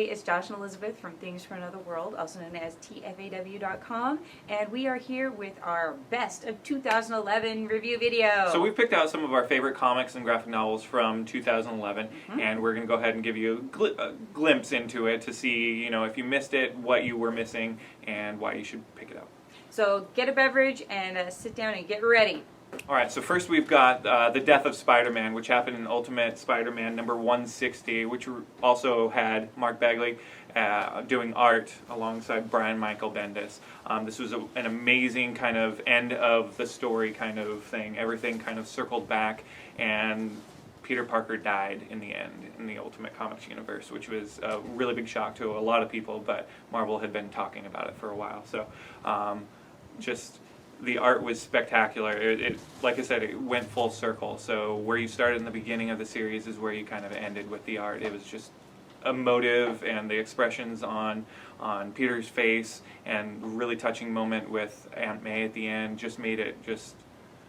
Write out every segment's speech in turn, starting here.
everybody. It's Josh and Elizabeth from Things for Another World, also known as TFAW.com, and we are here with our best of 2011 review video. So we've picked out some of our favorite comics and graphic novels from 2011, and we're going to go ahead and give you a glimpse into it to see, you know, if you missed it, what you were missing, and why you should pick it up. So get a beverage and sit down and get ready. Alright, so first we've got The Death of Spider-Man, which happened in Ultimate Spider-Man number 160, which also had Mark Bagley doing art alongside Brian Michael Bendis. This was an amazing kind of end of the story kind of thing. Everything kind of circled back, and Peter Parker died in the end in the Ultimate Comics universe, which was a really big shock to a lot of people, but Marvel had been talking about it for a while. So the art was spectacular. It, like I said, it went full circle. So where you started in the beginning of the series is where you kind of ended with the art. It was just emotive, and the expressions on Peter's face, and really touching moment with Aunt May at the end just made it just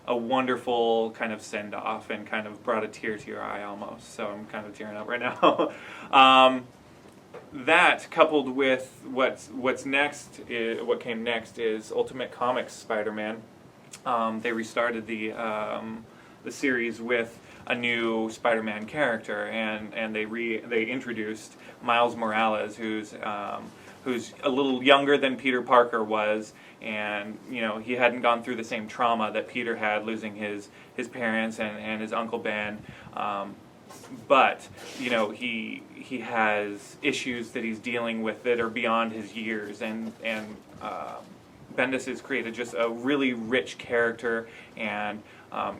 a wonderful kind of send-off, and kind of brought a tear to your eye almost. So I'm kind of tearing up right now. That, coupled with what came next is Ultimate Comics Spider-Man. They restarted the series with a new Spider-Man character, and they introduced Miles Morales, who's a little younger than Peter Parker was, and you know, he hadn't gone through the same trauma that Peter had, losing his parents and his Uncle Ben. But you know, he has issues that he's dealing with that are beyond his years, and Bendis has created just a really rich character, and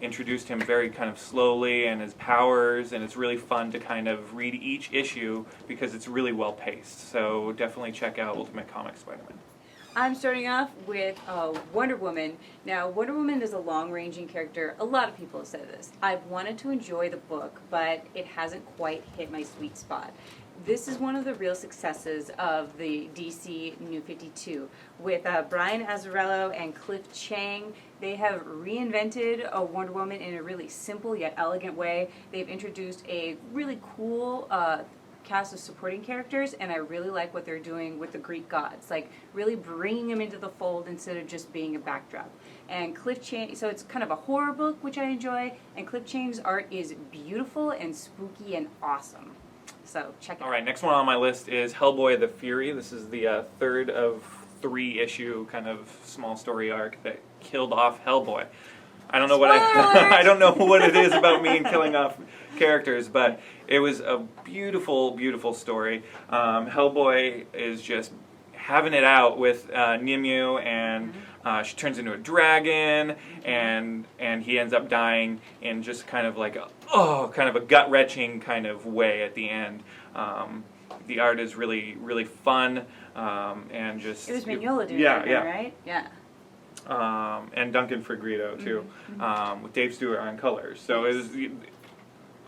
introduced him very kind of slowly, and his powers, and it's really fun to kind of read each issue because it's really well paced. So definitely check out Ultimate Comics Spider-Man. I'm starting off with Wonder Woman. Now, Wonder Woman is a long-ranging character. A lot of people have said this. I've wanted to enjoy the book, but it hasn't quite hit my sweet spot. This is one of the real successes of the DC New 52. With Brian Azzarello and Cliff Chiang, they have reinvented a Wonder Woman in a really simple yet elegant way. They've introduced a really cool cast of supporting characters, and I really like what they're doing with the Greek gods, like really bringing them into the fold instead of just being a backdrop. And Cliff Chiang, so it's kind of a horror book, which I enjoy, and Cliff Chiang's art is beautiful and spooky and awesome. So check it out. All right, next one on my list is Hellboy the Fury. This is the third of 3-issue kind of small story arc that killed off Hellboy. I don't know I don't know what it is about me and killing off characters, but it was a beautiful, beautiful story. Hellboy is just having it out with Nimue, and she turns into a dragon, and he ends up dying in just kind of like a gut-wrenching kind of way at the end. The art is really, really fun, and just... It was Mignola doing right? Yeah. And Duncan Fegredo too, with Dave Stewart on colors. So it was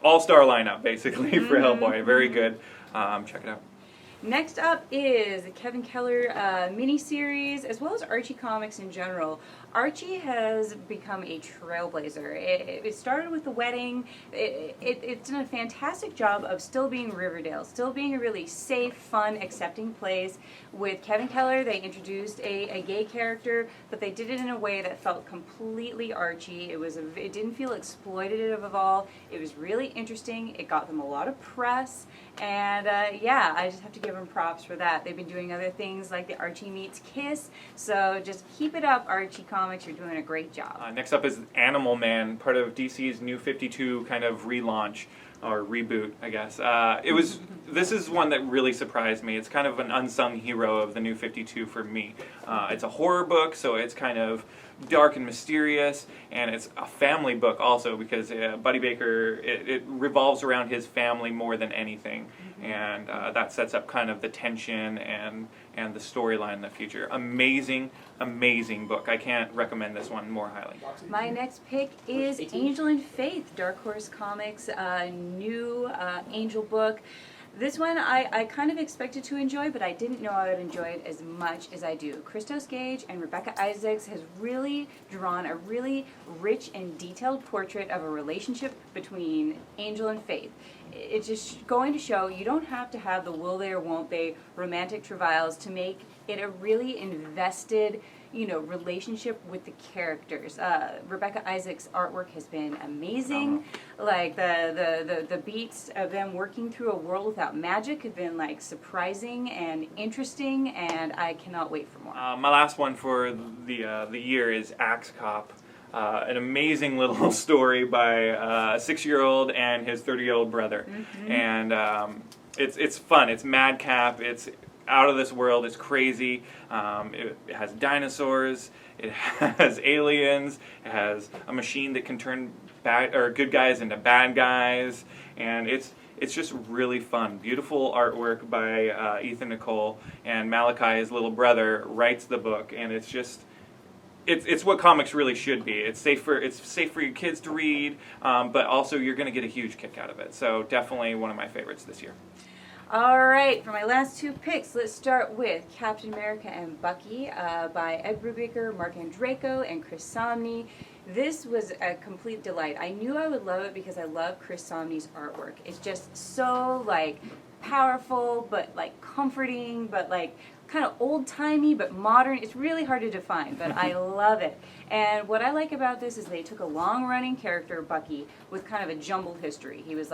all-star lineup basically for Hellboy. Very good. Check it out. Next up is the Kevin Keller miniseries, as well as Archie Comics in general. Archie has become a trailblazer. It started with The Wedding. It's done a fantastic job of still being Riverdale, still being a really safe, fun, accepting place. With Kevin Keller, they introduced a gay character, but they did it in a way that felt completely Archie. It didn't feel exploitative of all. It was really interesting. It got them a lot of press, and yeah, I just have to give them props for that. They've been doing other things like the Archie Meets Kiss, so just keep it up, Archie Comics. You're doing a great job. Next up is Animal Man, part of DC's New 52 kind of relaunch, or reboot, I guess. This is one that really surprised me. It's kind of an unsung hero of the New 52 for me. It's a horror book, so it's kind of dark and mysterious, and it's a family book also, because Buddy Baker, it revolves around his family more than anything, and that sets up kind of the tension and the storyline in the future. Amazing, amazing book. I can't recommend this one more highly. My next pick is Angel and Faith, Dark Horse Comics' new Angel book. This one I kind of expected to enjoy, but I didn't know I would enjoy it as much as I do. Christos Gage and Rebecca Isaacs has really drawn a really rich and detailed portrait of a relationship between Angel and Faith. It's just going to show you don't have to have the will they or won't they romantic travails to make it a really invested, relationship with the characters. Rebecca Isaacs' artwork has been amazing. Like the beats of them working through a world without magic have been like surprising and interesting, and I cannot wait for more. My last one for the year is Axe Cop. An amazing little story by a 6-year-old and his 30-year-old brother, and it's fun. It's madcap. It's out of this world. It's crazy. It has dinosaurs. It has aliens. It has a machine that can turn good guys into bad guys, and it's just really fun. Beautiful artwork by Ethan Nicole, and Malachi, his little brother, writes the book, and it's just. It's what comics really should be. It's safe for your kids to read, but also you're going to get a huge kick out of it. So definitely one of my favorites this year. All right, for my last 2 picks, let's start with Captain America and Bucky by Ed Brubaker, Mark Andreyko, and Chris Samnee. This was a complete delight. I knew I would love it because I love Chris Samnee's artwork. It's just so powerful, but comforting, but kind of old-timey but modern. It's really hard to define, but I love it. And what I like about this is they took a long-running character, Bucky, with kind of a jumbled history. He was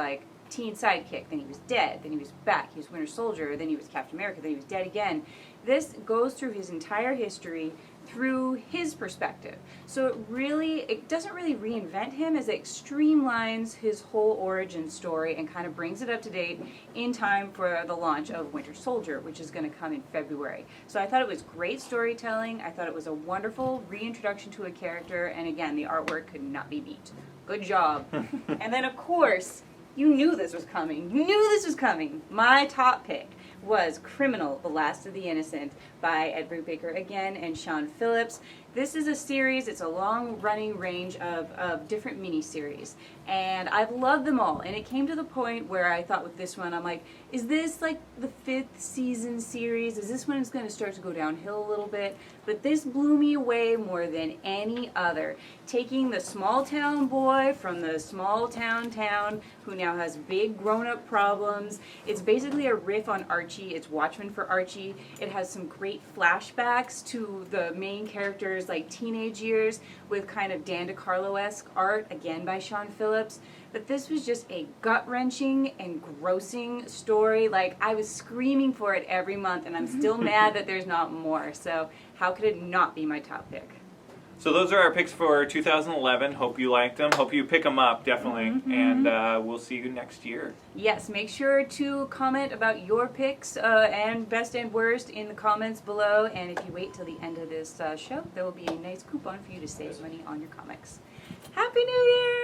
teen sidekick, then he was dead, then he was back, he was Winter Soldier, then he was Captain America, then he was dead again. This goes through his entire history through his perspective. So it doesn't really reinvent him, as it streamlines his whole origin story and kind of brings it up to date in time for the launch of Winter Soldier, which is going to come in February. So I thought it was great storytelling. I thought it was a wonderful reintroduction to a character, and again, the artwork could not be beat. Good job. And then, of course, you knew this was coming. You knew this was coming. My top pick was Criminal, The Last of the Innocent by Ed Brubaker again and Sean Phillips. This is a series, it's a long-running range of different mini-series, and I've loved them all, and it came to the point where I thought with this one, I'm like, is this the 5th season series? Is this when it's going to start to go downhill a little bit? But this blew me away more than any other. Taking the small-town boy from the small-town who now has big grown-up problems. It's basically a riff on Archie. It's Watchmen for Archie. It has some great flashbacks to the main character's teenage years with kind of Dan DeCarlo-esque art, again by Sean Phillips. But this was just a gut-wrenching and grossing story. I was screaming for it every month, and I'm still mad that there's not more. So how could it not be my top pick? So those are our picks for 2011. Hope you liked them. Hope you pick them up, definitely. And we'll see you next year. Yes, make sure to comment about your picks and best and worst in the comments below. And if you wait till the end of this show, there will be a nice coupon for you to save money on your comics. Happy New Year!